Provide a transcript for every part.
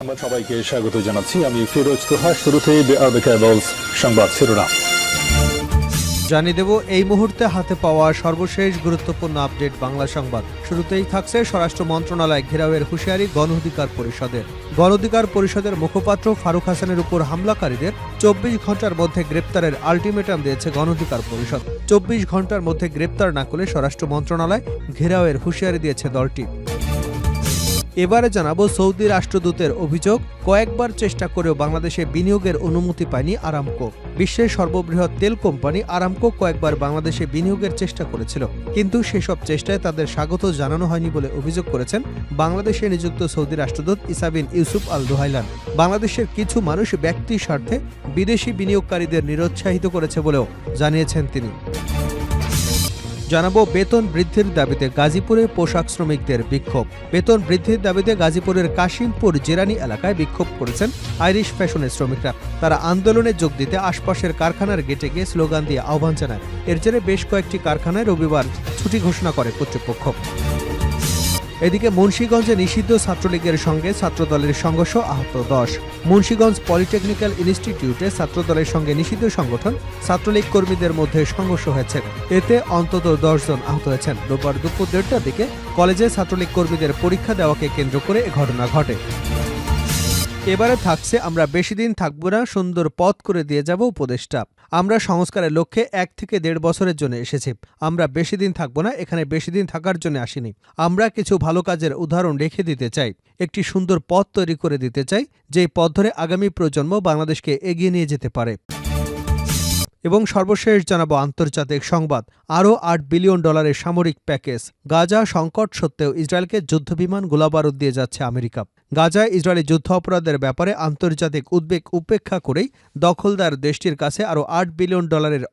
সংবাদ সবাইকে স্বাগত জানাচ্ছি। আমি ফিরোজ তোহা। শুরুতেই সংবাদ শিরোনাম জানিয়ে দেব এই মুহূর্তে হাতে পাওয়া সর্বশেষ গুরুত্বপূর্ণ আপডেট বাংলা সংবাদ। শুরুতেই থাকছে স্বরাষ্ট্র মন্ত্রণালয় ঘেরাওয়ের হুঁশিয়ারি গণ অধিকার পরিষদের মুখপাত্র ফারুক হাসানের উপর হামলাকারীদের 24 ঘন্টার মধ্যে গ্রেপ্তারের আলটিমেটাম দিয়েছে গণ অধিকার পরিষদ। 24 ঘন্টার মধ্যে গ্রেপ্তার না করলে স্বরাষ্ট্র মন্ত্রণালয় ঘেরাওয়ের হুঁশিয়ারি দিয়েছে দলটি। এবারে জানাবো সৌদি রাষ্ট্রদূতের অভিযোগ, কয়েকবার চেষ্টা করেও বাংলাদেশে বিনিয়োগের অনুমতি পায়নি আরামকো। বিশ্বের সর্ববৃহৎ তেল কোম্পানি আরামকো কয়েকবার বাংলাদেশে বিনিয়োগের চেষ্টা করেছিল, কিন্তু সেসব চেষ্টায় তাদের স্বাগত জানানো হয়নি বলে অভিযোগ করেছেন বাংলাদেশে নিযুক্ত সৌদি রাষ্ট্রদূত ইসা বিন ইউসুফ আল দুহাইলান। বাংলাদেশের কিছু মানুষ ব্যক্তি স্বার্থে বিদেশি বিনিয়োগকারীদের নিরুৎসাহিত করেছে বলেও জানিয়েছেন তিনি। জানাবো বেতন বৃদ্ধির দাবিতে গাজীপুরে পোশাক শ্রমিকদের বিক্ষোভ। বেতন বৃদ্ধির দাবিতে গাজীপুরের কাশিমপুর জেরানি এলাকায় বিক্ষোভ করেছেন আইরিশ ফ্যাশনের শ্রমিকরা। তারা আন্দোলনে যোগ দিতে আশপাশের কারখানার গেটে গিয়ে স্লোগান দিয়ে আহ্বান জানায়। এর জেরে বেশ কয়েকটি কারখানায় রবিবার ছুটি ঘোষণা করে কর্তৃপক্ষ। এদিকে মুন্সিগঞ্জে নিষিদ্ধ ছাত্রলীগের সঙ্গে ছাত্রদলের সংঘর্ষ, আহত 10। মুন্সিগঞ্জ পলিটেকনিক্যাল ইনস্টিটিউটে ছাত্রদলের সঙ্গে নিষিদ্ধ সংগঠন ছাত্রলীগ কর্মীদের মধ্যে সংঘর্ষ হয়েছে। এতে অন্তত 10 জন আহত হয়েছেন। রোববার দুপুর 1:30টার দিকে কলেজে ছাত্রলীগ কর্মীদের পরীক্ষা দেওয়াকে কেন্দ্র করে এ ঘটনা ঘটে। এবারে থাকছে আমরা বেশি দিন থাকব না, সুন্দর পথ করে দিয়ে যাব উপদেষ্টা। আমরা সংস্কারের লক্ষ্যে 1 থেকে 1.5 বছরের জন্য এসেছি। আমরা বেশি দিন থাকব না, এখানে বেশি দিন থাকার জন্য আসিনি। আমরা কিছু ভালো কাজের উদাহরণ রেখে দিতে চাই, একটি সুন্দর পথ তৈরি করে দিতে চাই, যেই পথ ধরে আগামী প্রজন্ম বাংলাদেশকে এগিয়ে নিয়ে যেতে পারে। এবং সর্বশেষ জানাবো আন্তর্জাতিক সংবাদ, আরও $8 বিলিয়ন সামরিক প্যাকেজ। গাজা সংকট সত্ত্বেও ইসরায়েলকে যুদ্ধবিমান গোলাবারুদ দিয়ে যাচ্ছে আমেরিকা। গাজায় ইসরায়েলি যুদ্ধ অপরাধের ব্যাপারে আন্তর্জাতিক উদ্বেগ উপেক্ষা করেই দখলদার দেশটির কাছে আরও $8 বিলিয়ন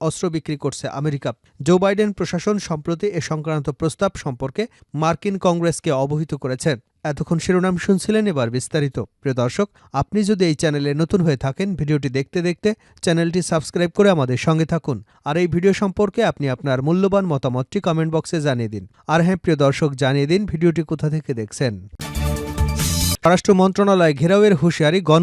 অস্ত্র বিক্রি করছে আমেরিকা। জো বাইডেন প্রশাসন সম্প্রতি এ সংক্রান্ত প্রস্তাব সম্পর্কে মার্কিন কংগ্রেসকে অবহিত করেছে। এতক্ষণ শিরোনাম শুনছিলেন, এবার বিস্তারিত। প্রিয় দর্শক, আপনি যদি এই চ্যানেলে নতুন হয়ে থাকেন, ভিডিওটি দেখতে দেখতে চ্যানেলটি সাবস্ক্রাইব করে আমাদের সঙ্গে থাকুন। আর এই ভিডিও সম্পর্কে আপনি আপনার মূল্যবান মতামতটি কমেন্ট বক্সে জানিয়ে দিন। আর হ্যাঁ প্রিয় দর্শক, জানিয়ে দিন ভিডিওটি কোথা থেকে দেখছেন। স্বরাষ্ট্র মন্ত্রণালয় ঘেরাওয়ের হুঁশিয়ারি গণ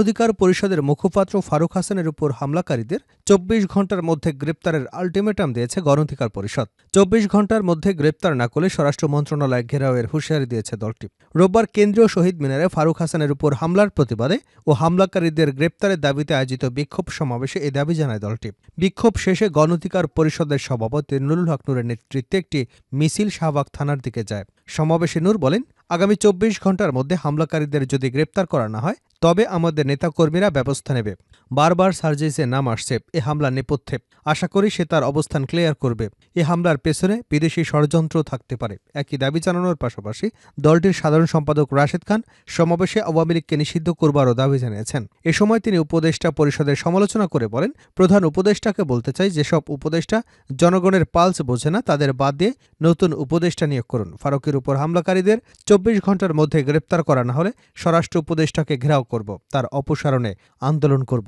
অধিকার পরিষদের মুখপাত্র ফারুক হাসানের উপর হামলাকারীদের 24 ঘন্টার মধ্যে গ্রেপ্তারের আলটিমেটাম দিয়েছে গণ অধিকার পরিষদ। 24 ঘন্টার মধ্যে গ্রেপ্তার না করলে স্বরাষ্ট্র মন্ত্রণালয় ঘেরাওয়ের হুঁশিয়ারি দিয়েছে দলটি। রোববার কেন্দ্রীয় শহীদ মিনারে ফারুক হাসানের উপর হামলার প্রতিবাদে ও হামলাকারীদের গ্রেপ্তারের দাবিতে আয়োজিত বিক্ষোভ সমাবেশে এই দাবি জানায় দলটি। বিক্ষোভ শেষে গণ অধিকার পরিষদের সভাপতি নুরুল হক নূরের নেতৃত্বে একটি মিছিল শাহবাগ থানার দিকে যায়। সমাবেশে নূর বলেন, আগামী 24 ঘন্টার মধ্যে হামলাকারীদের যদি গ্রেপ্তার করা না হয় তবে আমাদের নেতাকর্মীরা ব্যবস্থা নেবে। বারবার সার্জিসে নাম আসছে এ হামলা নেপথ্যে। আশা করি সে তার অবস্থান ক্লিয়ার করবে। এ হামলার পেছনে বিদেশি ষড়যন্ত্র থাকতে পারে। একই দাবি জানানোর পাশাপাশি দলটির সাধারণ সম্পাদক রাশেদ খান সমাবেশে আওয়ামী লীগকে নিষিদ্ধ করবারও দাবি জানিয়েছেন। এ সময় তিনি উপদেষ্টা পরিষদের সমালোচনা করে বলেন, প্রধান উপদেষ্টাকে বলতে চাই, যেসব উপদেষ্টা জনগণের পালস বোঝে না তাদের বাদ দিয়ে নতুন উপদেষ্টা নিয়োগ করুন। ফারুকের উপর হামলাকারীদের 24 ঘন্টার মধ্যে গ্রেপ্তার করা না হলে স্বরাষ্ট্র উপদেষ্টাকে ঘেরাও করব, তার অপসারণে আন্দোলন করব।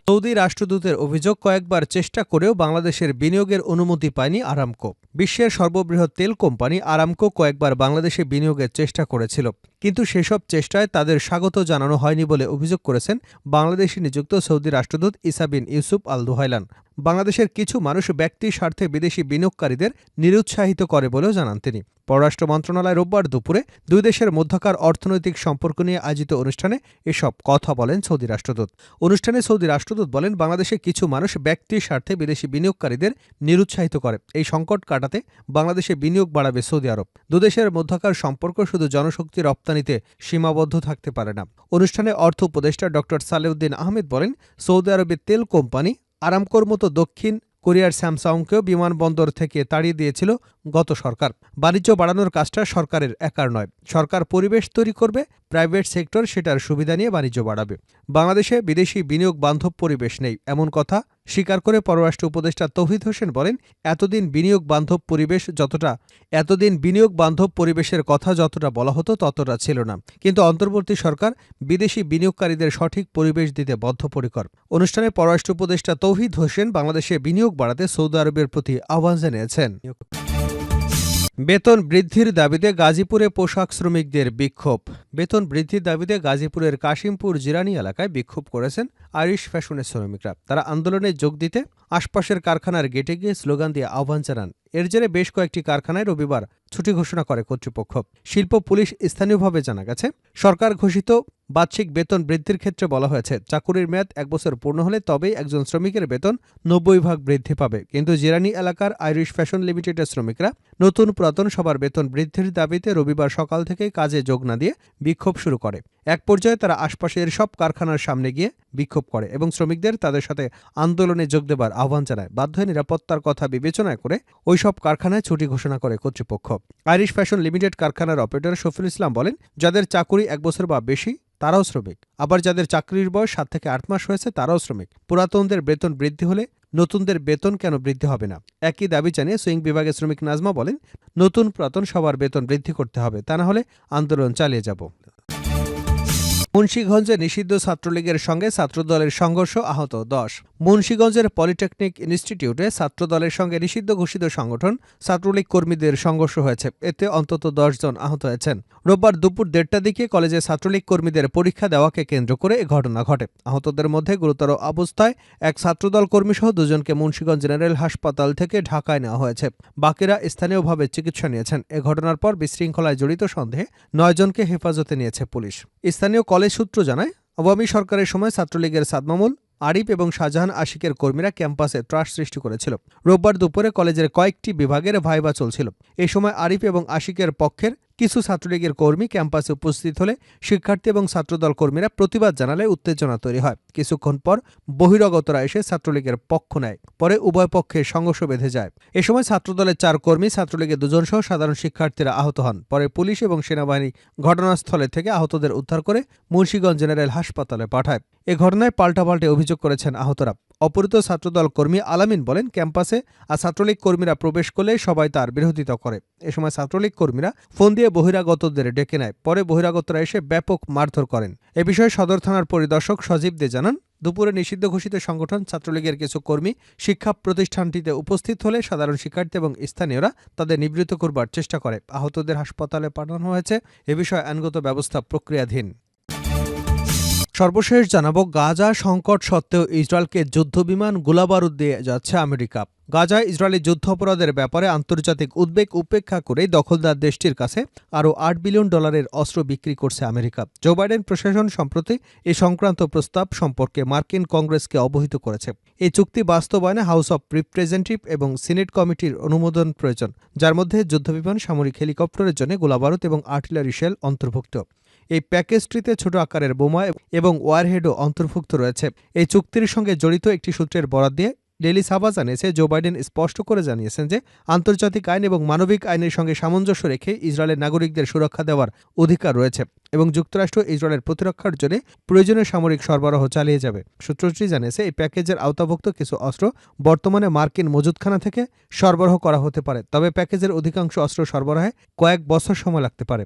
সৌদি রাষ্ট্রদূতের অভিযোগ, কয়েকবার চেষ্টা করেও বাংলাদেশের বিনিয়োগের অনুমতি পায়নি আরামকো। বিশ্বের সর্ববৃহৎ তেল কোম্পানি আরামকো কয়েকবার বাংলাদেশে বিনিয়োগের চেষ্টা করেছিল, কিন্তু সেসব চেষ্টায় তাদের স্বাগত জানানো হয়নি বলে অভিযোগ করেছেন বাংলাদেশে নিযুক্ত সৌদি রাষ্ট্রদূত ইসা বিন ইউসুফ আল দুহাইলান। বাংলাদেশের কিছু মানুষ ব্যক্তি স্বার্থে বিদেশি বিনিয়োগকারীদের নিরুৎসাহিত করে বলেও জানান তিনি। পররাষ্ট্র মন্ত্রণালয় রোববার দুপুরে দুই দেশের মধ্যকার অর্থনৈতিক সম্পর্ক নিয়ে আয়োজিত অনুষ্ঠানে এসব কথা বলেন সৌদি রাষ্ট্রদূত। অনুষ্ঠানে সৌদি রাষ্ট্রদূত বলেন, বাংলাদেশে কিছু মানুষ ব্যক্তি স্বার্থে বিদেশি বিনিয়োগকারীদের নিরুৎসাহিত করে। এই সংকট কাটাতে বাংলাদেশে বিনিয়োগ বাড়াবে সৌদি আরব। দুদেশের মধ্যকার সম্পর্ক শুধু জনশক্তি রপ্তানিতে সীমাবদ্ধ থাকতে পারে না। অনুষ্ঠানে অর্থ উপদেষ্টা ড সালেউদ্দিন আহমেদ বলেন, সৌদি আরবের তেল কোম্পানি আরামকোর মতো দক্ষিণ কোরিয়ার স্যামসাংকেও বিমানবন্দর থেকে তাড়িয়ে দিয়েছিল গত সরকার। বাণিজ্য বাড়ানোর কাজটা সরকারের একার নয়। সরকার পরিবেশ তৈরি করবে, প্রাইভেট সেক্টর সেটার সুবিধা নিয়ে বাণিজ্য বাড়াবে। বাংলাদেশে বিদেশি বিনিয়োগ বান্ধব পরিবেশ নেই, এমন কথা স্বীকার করে পররাষ্ট্র উপদেষ্টা তৌহিদ হোসেন বলেন, এতদিন বিনিয়োগ বান্ধব পরিবেশের কথা যতটা বলা হতো ততটা ছিল না, কিন্তু অন্তর্বর্তী সরকার বিদেশি বিনিয়োগকারীদের সঠিক পরিবেশ দিতে বদ্ধপরিকর। অনুষ্ঠানে পররাষ্ট্র উপদেষ্টা তৌহিদ হোসেন বাংলাদেশে বিনিয়োগ বাড়াতে সৌদি আরবের প্রতি আহ্বান জানিয়েছেন। বেতন বৃদ্ধির দাবিতে গাজীপুরে পোশাক শ্রমিকদের বিক্ষোভ। বেতন বৃদ্ধির দাবিতে গাজীপুরের কাশিমপুর জিরানী এলাকায় বিক্ষোভ করেছেন আইরিশ ফ্যাশনের শ্রমিকরা। তারা আন্দোলনে যোগ দিতে আশপাশের কারখানার গেটে গিয়ে স্লোগান দিয়ে আহ্বান জানান। এর জেরে বেশ কয়েকটি কারখানায় রবিবার ছুটি ঘোষণা করে কর্তৃপক্ষ। শিল্প পুলিশ স্থানীয়ভাবে জানা গেছে, সরকার ঘোষিত বার্ষিক বেতন বৃদ্ধির ক্ষেত্রে বলা হয়েছে চাকুরির মেয়াদ 1 বছর পূর্ণ হলে তবেই একজন শ্রমিকের বেতন 90 ভাগ বৃদ্ধি পাবে। কিন্তু জিরানী এলাকার আইরিশ ফ্যাশন লিমিটেডের শ্রমিকরা নতুন পুরাতন সবার বেতন বৃদ্ধির দাবিতে রবিবার সকাল থেকেই কাজে যোগ না দিয়ে বিক্ষোভ শুরু করে। এক পর্যায়ে তারা আশপাশের সব কারখানার সামনে গিয়ে বিক্ষোভ করে এবং শ্রমিকদের তাদের সাথে আন্দোলনে যোগ দেবার আহ্বান জানায়। বাধ্য হয়ে নিরাপত্তার কথা বিবেচনা করে ওইসব কারখানায় ছুটি ঘোষণা করে কর্তৃপক্ষ। আইরিশ ফ্যাশন লিমিটেড কারখানার অপারেটর শফিউল ইসলাম বলেন, যাদের চাকুরি 1 বছর বা বেশি তারাও শ্রমিক, আবার যাদের চাকরির বয়স 7 থেকে 8 মাস হয়েছে তারাও শ্রমিক। পুরাতনদের বেতন বৃদ্ধি হলে নতুনদের বেতন কেন বৃদ্ধি হবে না? একই দাবি জানিয়ে সুইং বিভাগের শ্রমিক নাজমা বলেন, নতুন পুরাতন সবার বেতন বৃদ্ধি করতে হবে, তা না হলে আন্দোলন চালিয়ে যাব। মুন্সিগঞ্জে নিষিদ্ধ ছাত্রলীগের সঙ্গে ছাত্রদলের সংঘর্ষ, আহত 10। মুন্সিগঞ্জের পলিটেকনিক ইনস্টিটিউটে ছাত্রদলের সঙ্গে নিষিদ্ধ ঘোষিত সংগঠন ছাত্রলীগ কর্মীদের সংঘর্ষ হয়েছে। এতে অন্তত 10 জন আহত হয়েছেন। রোববার দুপুর 1:30টার দিকে কলেজে ছাত্রলীগ কর্মীদের পরীক্ষা দেওয়াকে কেন্দ্র করে এ ঘটনা ঘটে। আহতদের মধ্যে গুরুতর অবস্থায় এক ছাত্রদল কর্মীসহ 2 জনকে মুন্সিগঞ্জ জেনারেল হাসপাতাল থেকে ঢাকায় নেওয়া হয়েছে। বাকিরা স্থানীয়ভাবে চিকিৎসা নিয়েছেন। এ ঘটনার পর বিশৃঙ্খলায় জড়িত সন্দেহে 9 জনকে হেফাজতে নিয়েছে পুলিশ। স্থানীয় কলেজ সূত্র জানায়, আওয়ামী সরকারের সময় ছাত্রলীগের সাদমামুল, আরিফ এবং শাহজাহান আশিকের কর্মীরা ক্যাম্পাসে ত্রাস সৃষ্টি করেছিল। রোববার দুপুরে কলেজের কয়েকটি বিভাগের ভাইবা চলছিল। এ সময় আরিফ এবং আশিকের পক্ষের কিছু ছাত্রলীগের কর্মী ক্যাম্পাসে উপস্থিত হলে শিক্ষার্থী এবং ছাত্রদল কর্মীরা প্রতিবাদ জানালে উত্তেজনা তৈরি হয়। কিছুক্ষণ পর বহিরাগতরা এসে ছাত্রলীগের পক্ষ নেয়। পরে উভয় পক্ষে সংঘর্ষ বেঁধে যায়। এ সময় ছাত্রদলের 4 কর্মী, ছাত্রলীগের 2 জন সহ সাধারণ শিক্ষার্থীরা আহত হন। পরে পুলিশ এবং সেনাবাহিনী ঘটনাস্থলে থেকে আহতদের উদ্ধার করে মুন্সিগঞ্জ জেনারেল হাসপাতালে পাঠায়। এ ঘটনায় পাল্টাপাল্টে অভিযোগ করেছেন আহতরা। অপহৃত ছাত্রদল কর্মী আলামিন বলেন, ক্যাম্পাসে ছাত্রলীগ কর্মীরা প্রবেশ করলে সবাই তার বিরোধিতা করে। এ সময় ছাত্রলীগ কর্মীরা ফোন দিয়ে বহিরাগতদের ডেকে নেয়। পরে বহিরাগতরা এসে ব্যাপক মারধর করেন। এ বিষয়ে সদর থানার পরিদর্শক সজীব দে জানান, দুপুরে নিষিদ্ধ ঘোষিত সংগঠন ছাত্রলীগের কিছু কর্মী শিক্ষা প্রতিষ্ঠানটিতে উপস্থিত হলে সাধারণ শিক্ষার্থী এবং স্থানীয়রা তাদের নিবৃত্ত করবার চেষ্টা করে। আহতদের হাসপাতালে পাঠানো হয়েছে। এ বিষয়ে আইনগত ব্যবস্থা প্রক্রিয়াধীন। সর্বশেষ জানাবো, গাজা সংকট সত্ত্বেও ইসরায়েলকে যুদ্ধবিমান, গোলাবারুদ দিয়ে যাচ্ছে আমেরিকা। গাজায় ইসরায়েলি যুদ্ধাপরাধের ব্যাপারে আন্তর্জাতিক উদ্বেগ উপেক্ষা করে দখলদার দেশটির কাছে আরও $8 বিলিয়ন অস্ত্র বিক্রি করছে আমেরিকা। জো বাইডেন প্রশাসন সম্প্রতি এ সংক্রান্ত প্রস্তাব সম্পর্কে মার্কিন কংগ্রেসকে অবহিত করেছে। এই চুক্তি বাস্তবায়নে হাউস অব রিপ্রেজেন্টেটিভ এবং সিনেট কমিটির অনুমোদন প্রয়োজন, যার মধ্যে যুদ্ধবিমান, সামরিক হেলিকপ্টারের জন্য গোলাবারুদ এবং আর্টিলারি শেল অন্তর্ভুক্ত। এই প্যাকেজটিতে ছোট আকারের বোমা এবং ওয়ারহেডও অন্তর্ভুক্ত রয়েছে। এই চুক্তির সঙ্গে জড়িত একটি সূত্রের বরাত দিয়ে ডেলি সাবা জানিয়েছে, জো বাইডেন স্পষ্ট করে জানিয়েছেন যে আন্তর্জাতিক আইন এবং মানবিক আইনের সঙ্গে সামঞ্জস্য রেখে ইসরায়েলের নাগরিকদের সুরক্ষা দেওয়ার অধিকার রয়েছে এবং যুক্তরাষ্ট্র ইসরায়েলের প্রতিরক্ষার জন্য প্রয়োজনীয় সামরিক সরবরাহ চালিয়ে যাবে। সূত্রটি জানিয়েছে, এই প্যাকেজের আওতাভুক্ত কিছু অস্ত্র বর্তমানে মার্কিন মজুতখানা থেকে সরবরাহ করা হতে পারে, তবে প্যাকেজের অধিকাংশ অস্ত্র সরবরাহে কয়েক বছর সময় লাগতে পারে।